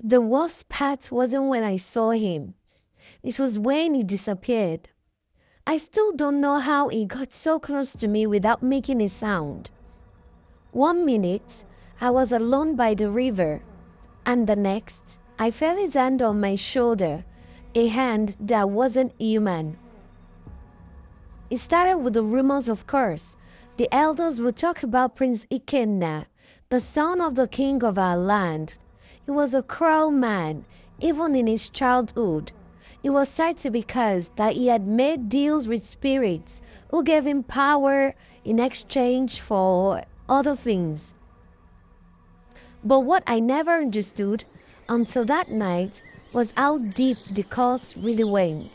The worst part wasn't when I saw him. It was when he disappeared. I still don't know how he got so close to me without making a sound. One minute, I was alone by the river, and the next, I felt his hand on my shoulder, a hand that wasn't human. It started with the rumors, of course. The elders would talk about Prince Ikenna, the son of the king of our land. He was a cruel man, even in his childhood. It was said to be cursed that he had made deals with spirits who gave him power in exchange for other things. But what I never understood until that night was how deep the curse really went.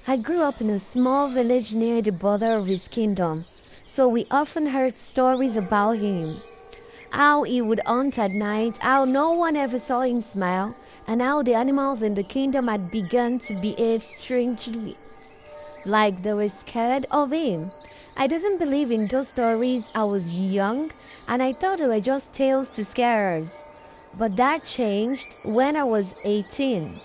I grew up in a small village near the border of his kingdom, so we often heard stories about him. How he would hunt at night, how no one ever saw him smile, and how the animals in the kingdom had begun to behave strangely, like they were scared of him. I didn't believe in those stories. I was young, and I thought they were just tales to scare us. But that changed when I was 18.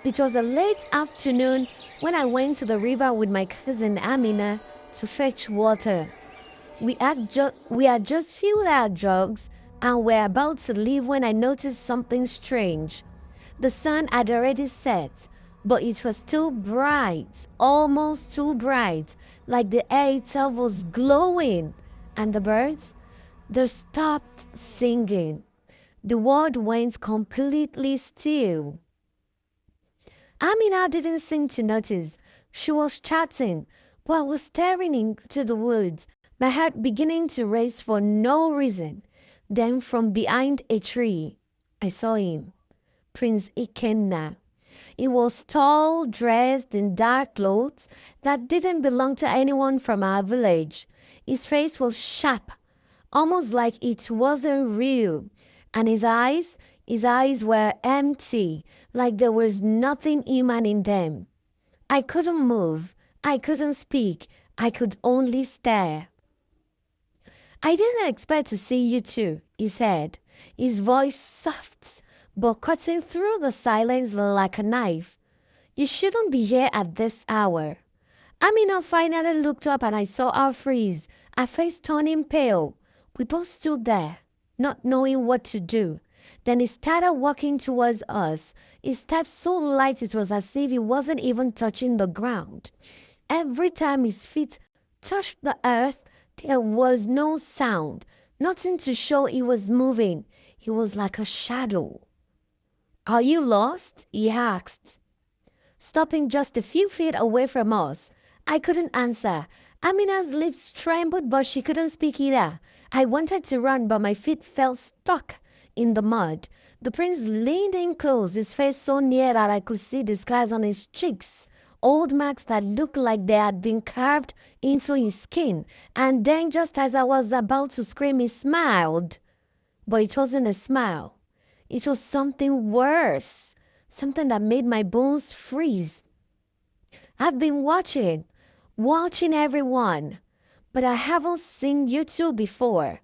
It was a late afternoon when I went to the river with my cousin Amina to fetch water. We had just filled our jugs and were about to leave when I noticed something strange. The sun had already set, but it was still bright, almost too bright, like the air itself was glowing. And the birds, they stopped singing. The world went completely still. Amina didn't seem to notice. She was chatting, but I was staring into the woods, my heart beginning to race for no reason. Then from behind a tree, I saw him, Prince Ikenna. He was tall, dressed in dark clothes that didn't belong to anyone from our village. His face was sharp, almost like it wasn't real, and his eyes were empty, like there was nothing human in them. I couldn't move, I couldn't speak, I could only stare. I didn't expect to see you too, he said, his voice soft but cutting through the silence like a knife. You shouldn't be here at this hour. Amina finally looked up and I saw her freeze, her face turning pale. We both stood there, not knowing what to do. Then he started walking towards us, his steps so light it was as if he wasn't even touching the ground. Every time his feet touched the earth, there was no sound, nothing to show he was moving. He was like a shadow. Are you lost? He asked, stopping just a few feet away from us. I couldn't answer. Amina's lips trembled, but she couldn't speak either. I wanted to run, but my feet felt stuck in the mud. The prince leaned in close, his face so near that I could see the scars on his cheeks, old marks that looked like they had been carved into his skin. And then, just as I was about to scream, he smiled. But it wasn't a smile. It was something worse, something that made my bones freeze. I've been watching everyone, but I haven't seen you two before.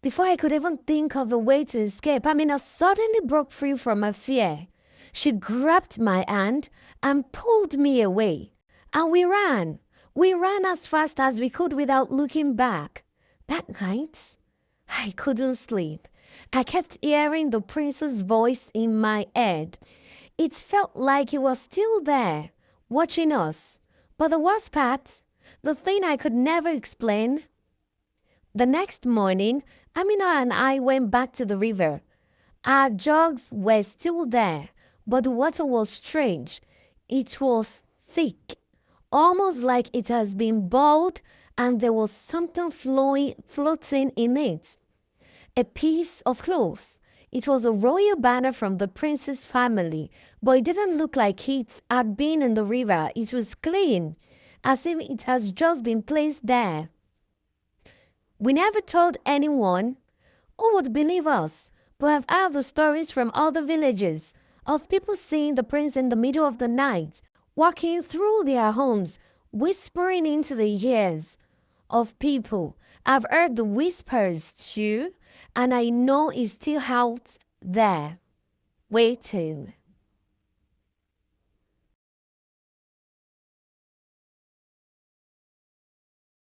Before I could even think of a way to escape, Amina suddenly broke free from her fear. She grabbed my hand and pulled me away. And we ran. We ran as fast as we could without looking back. That night, I couldn't sleep. I kept hearing the prince's voice in my head. It felt like he was still there, watching us. But the worst part, the thing I could never explain. The next morning, Amina and I went back to the river. Our jugs were still there, but the water was strange. It was thick, almost like it has been boiled, and there was something floating in it. A piece of cloth. It was a royal banner from the prince's family, but it didn't look like it had been in the river. It was clean, as if it has just been placed there. We never told anyone. Who would believe us? But I've heard the stories from other villages of people seeing the prince in the middle of the night, walking through their homes, whispering into the ears of people. I've heard the whispers too, and I know he's still out there, waiting.